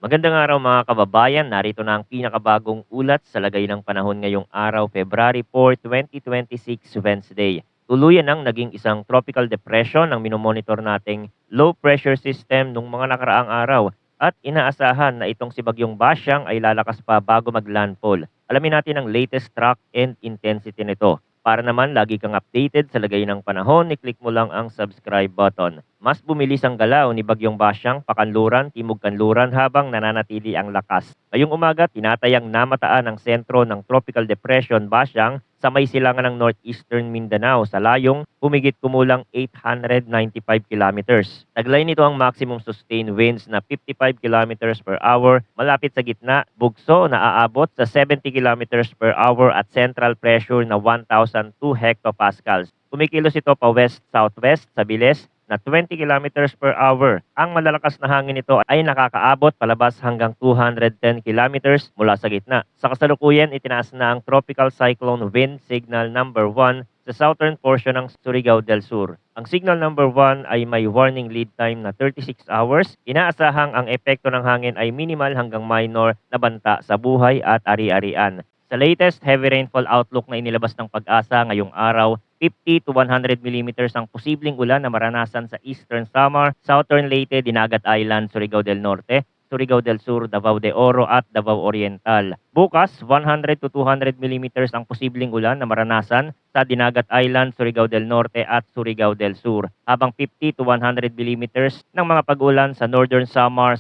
Magandang araw mga kababayan, narito na ang pinakabagong ulat sa lagay ng panahon ngayong araw, February 4, 2026, Wednesday. Tuluyan ang naging isang tropical depression ang minomonitor nating low pressure system nung mga nakaraang araw at inaasahan na itong si Bagyong Basyang ay lalakas pa bago maglandfall. Alamin natin ang latest track and intensity nito. Para naman lagi kang updated sa lagay ng panahon, i-click mo lang ang subscribe button. Mas bumilis ang galaw ni Bagyong Basyang, pakanluran, timog kanluran habang nananatili ang lakas. Ngayong umaga, tinatayang namataan ang sentro ng Tropical Depression Basyang sa may silangan ng northeastern Mindanao sa layong humigit kumulang 895 kilometers. Taglay nito ang maximum sustained winds na 55 kilometers per hour malapit sa gitna, bugso na aabot sa 70 kilometers per hour at central pressure na 1,002 hectopascals. Kumikilos ito pa west-southwest sa bilis na 20 kilometers per hour. Ang malalakas na hangin nito ay nakakaabot palabas hanggang 210 kilometers mula sa gitna. Sa kasalukuyan, itinaas na ang Tropical Cyclone Wind Signal number 1 sa southern portion ng Surigao del Sur. Ang signal number 1 ay may warning lead time na 36 hours. Inaasahang ang epekto ng hangin ay minimal hanggang minor na banta sa buhay at ari-arian. Sa latest heavy rainfall outlook na inilabas ng Pag-asa ngayong araw, 50 to 100 millimeters ang posibleng ulan na maranasan sa Eastern Samar, Southern Leyte, Dinagat Island, Surigao del Norte, Surigao del Sur, Davao de Oro at Davao Oriental. Bukas, 100 to 200 millimeters ang posibleng ulan na maranasan sa Dinagat Island, Surigao del Norte at Surigao del Sur, habang 50 to 100 millimeters ng mga pag-ulan sa Northern Samar,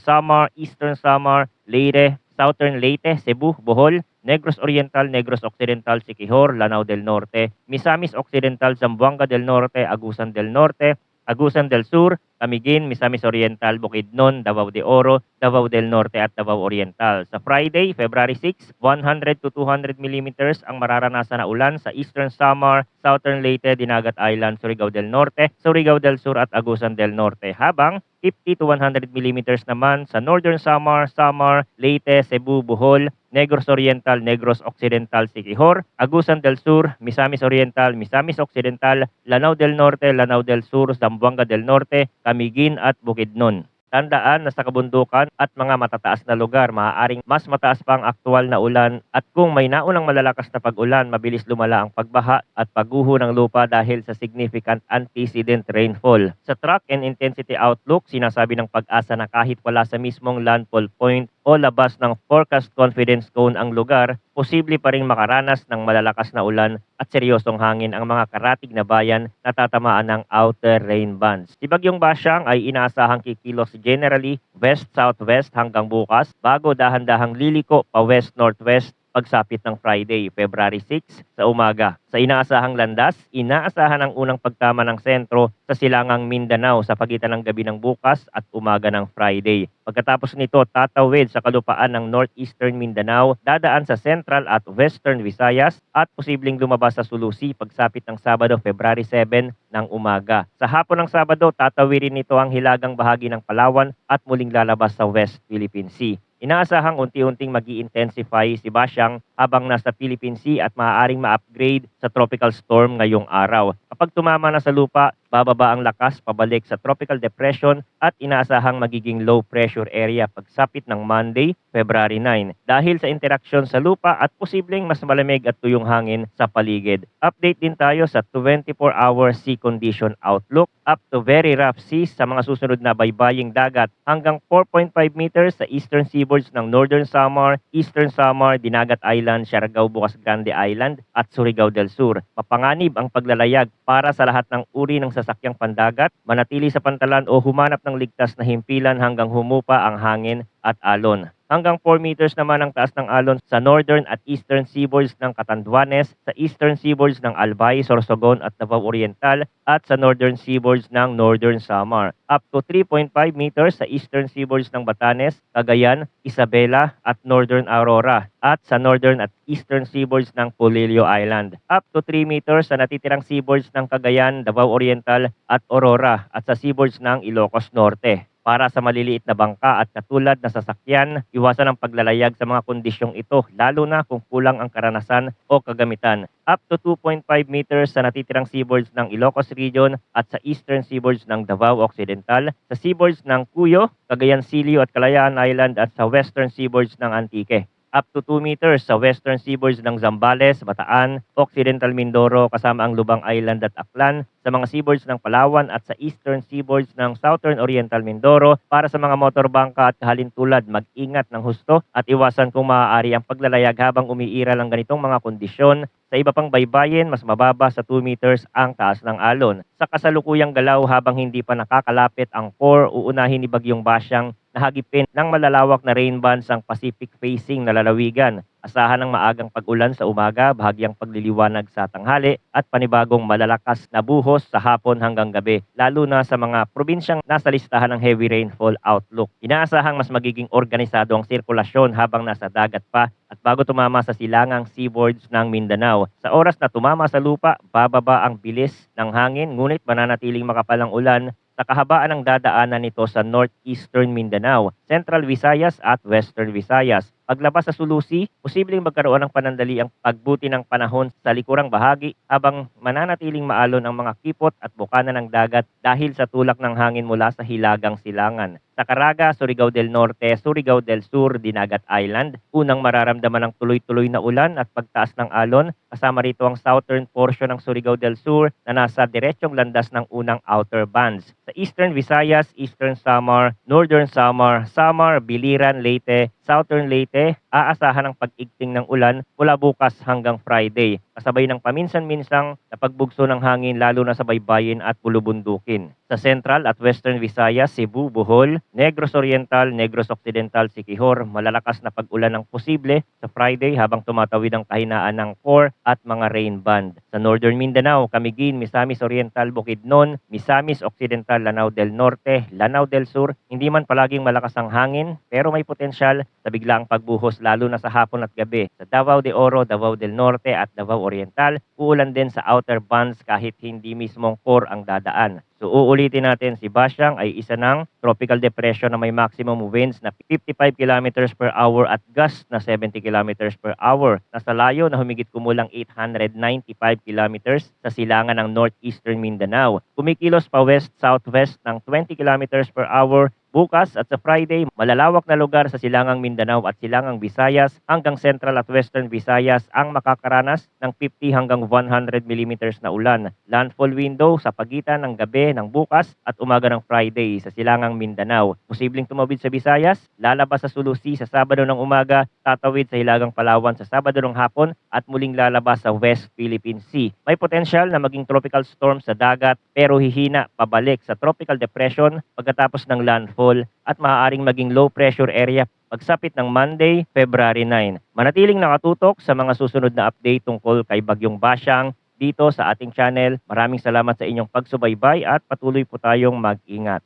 Eastern Samar, Leyte, Southern Leyte, Cebu, Bohol, Negros Oriental, Negros Occidental, Siquijor, Lanao del Norte, Misamis Occidental, Zamboanga del Norte, Agusan del Norte, Agusan del Sur, Camiguin, Misamis Oriental, Bukidnon, Davao de Oro, Davao del Norte at Davao Oriental. Sa Friday, February 6, 100 to 200 millimeters ang mararanasan na ulan sa Eastern Samar, Southern Leyte, Dinagat Island, Surigao del Norte, Surigao del Sur at Agusan del Norte. Habang 50 to 100 millimeters naman sa Northern Samar, Leyte, Cebu, Bohol, Negros Oriental, Negros Occidental, Siquijor, Agusan del Sur, Misamis Oriental, Misamis Occidental, Lanao del Norte, Lanao del Sur, Zamboanga del Norte, Camiguin at Bukidnon. Tandaan na sa kabundukan at mga matataas na lugar, maaaring mas mataas pa ang aktual na ulan at kung may naunang malalakas na pag-ulan, mabilis lumala ang pagbaha at pagguho ng lupa dahil sa significant antecedent rainfall. Sa track and intensity outlook, sinasabi ng Pag-asa na kahit wala sa mismong landfall point o labas ng forecast confidence cone ang lugar, posible pa rin makaranas ng malalakas na ulan at seryosong hangin ang mga karatig na bayan na tatamaan ng outer rain bands. Si Bagyong Basyang ay inaasahang kikilos generally west-southwest hanggang bukas bago dahan-dahang liliko pa west-northwest pagsapit ng Friday, February 6 sa umaga. Sa inaasahang landas, inaasahan ang unang pagtama ng sentro sa silangang Mindanao sa pagitan ng gabi ng bukas at umaga ng Friday. Pagkatapos nito, tatawid sa kalupaan ng northeastern Mindanao, dadaan sa central at western Visayas at posibleng lumabas sa Sulusi pagsapit ng Sabado, February 7 ng umaga. Sa hapon ng Sabado, tatawirin nito ang hilagang bahagi ng Palawan at muling lalabas sa West Philippine Sea. Inaasahang unti-unting mag-i-intensify si Basyang habang nasa Philippine Sea at maaaring ma-upgrade sa tropical storm ngayong araw. Kapag tumama na sa lupa, bababa ang lakas pabalik sa tropical depression at inaasahang magiging low pressure area pagsapit ng Monday, February 9 dahil sa interaksyon sa lupa at posibleng mas malamig at tuyong hangin sa paligid. Update din tayo sa 24-hour sea condition outlook up to very rough seas sa mga susunod na baybaying dagat hanggang 4.5 meters sa eastern seaboards ng Northern Samar, Eastern Samar, Dinagat Island, Siargao, Bukas Grande Island at Surigao del Sur. Mapanganib ang paglalayag para sa lahat ng uri ng sasakyang pandagat, manatili sa pantalan o humanap ng ligtas na himpilan hanggang humupa ang hangin at alon. Hanggang 4 meters naman ang taas ng alon sa northern at eastern seaboards ng Catanduanes, sa eastern seaboards ng Albay, Sorsogon at Davao Oriental at sa northern seaboards ng Northern Samar. Up to 3.5 meters sa eastern seaboards ng Batanes, Cagayan, Isabela at Northern Aurora at sa northern at eastern seaboards ng Polillo Island. Up to 3 meters sa natitirang seaboards ng Cagayan, Davao Oriental at Aurora at sa seaboards ng Ilocos Norte. para sa maliliit na bangka at katulad na sasakyan, iwasan ang paglalayag sa mga kondisyong ito lalo na kung kulang ang karanasan o kagamitan. Up to 2.5 meters sa natitirang seaboards ng Ilocos Region at sa eastern seaboards ng Davao Occidental, sa seaboards ng Cuyo, Cagayan Silio at Kalayaan Island at sa western seaboards ng Antique. Up to 2 meters sa western seaboards ng Zambales, Bataan, Occidental Mindoro kasama ang Lubang Island at Aklan, sa mga seaboards ng Palawan at sa eastern seaboards ng Southern Oriental Mindoro. Para sa mga motorbangka at kahalintulad, mag-ingat ng husto at iwasan kung maaari ang paglalayag habang umiiral ang ganitong mga kondisyon. Sa iba pang baybayin, mas mababa sa 2 meters ang taas ng alon. Sa kasalukuyang galaw habang hindi pa nakakalapit ang core, uunahin ni Bagyong Basyang nahagipin ng malalawak na rain bands ang Pacific facing na lalawigan. Asahan ng maagang pag-ulan sa umaga, bahagyang pagliliwanag sa tanghali at panibagong malalakas na buhos sa hapon hanggang gabi, lalo na sa mga probinsyang nasa listahan ng heavy rainfall outlook. Inaasahang mas magiging organisado ang sirkulasyon habang nasa dagat pa at bago tumama sa silangang seaboards ng Mindanao. Sa oras na tumama sa lupa, bababa ang bilis ng hangin ngunit mananatiling makapal ang ulan sa kahabaan ng dadaanan nito sa northeastern Mindanao, Central Visayas at Western Visayas. Paglabas sa Sulusi, posibleng magkaroon ng panandaliang pagbuti ng panahon sa likurang bahagi habang mananatiling maalon ang mga kipot at bukana ng dagat dahil sa tulak ng hangin mula sa hilagang silangan. Sa Caraga, Surigao del Norte, Surigao del Sur, Dinagat Island, unang mararamdaman ang tuloy-tuloy na ulan at pagtaas ng alon, kasama rito ang southern portion ng Surigao del Sur na nasa diretsong landas ng unang outer bands. Sa Eastern Visayas, Eastern Samar, Northern Samar, Samar, Biliran, Leyte, Southern Leyte, aasahan ang pag-igting ng ulan mula bukas hanggang Friday, kasabay ng paminsan-minsang na pagbugso ng hangin lalo na sa baybayin at bulubundukin. Sa Central at Western Visayas, Cebu, Bohol, Negros Oriental, Negros Occidental, Siquijor, malalakas na pag-ulan ang posible sa Friday habang tumatawid ang kahinaan ng core at mga rain band. Sa Northern Mindanao, Camiguin, Misamis Oriental, Bukidnon, Misamis Occidental, Lanao del Norte, Lanao del Sur, hindi man palaging malakas ang hangin pero may potensyal sa biglaang pagbuhos lalo na sa hapon at gabi. Sa Davao de Oro, Davao del Norte at Davao Oriental, uulan din sa outer bands kahit hindi mismong core ang dadaan. So uulitin natin, si Basyang ay isa ng tropical depression na may maximum winds na 55 kilometers per hour at gust na 70 kilometers per hour. Nasa layo na humigit kumulang 895 kilometers sa silangan ng northeastern Mindanao. Kumikilos pa west-southwest ng 20 kilometers per hour. Bukas at sa Friday, malalawak na lugar sa silangang Mindanao at silangang Visayas hanggang Central at Western Visayas ang makakaranas ng 50 hanggang 100 millimeters na ulan. Landfall window sa pagitan ng gabi ng bukas at umaga ng Friday sa silangang Mindanao. Posibleng tumawid sa Visayas, lalabas sa Sulusi sa Sabado ng umaga, tatawid sa Hilagang Palawan sa Sabado ng hapon at muling lalabas sa West Philippine Sea. May potensyal na maging tropical storm sa dagat pero hihina pabalik sa tropical depression pagkatapos ng landfall at maaaring maging low pressure area pagsapit ng Monday, February 9. Manatiling nakatutok sa mga susunod na update tungkol kay Bagyong Basyang dito sa ating channel. Maraming salamat sa inyong pagsubaybay at patuloy po tayong mag-ingat.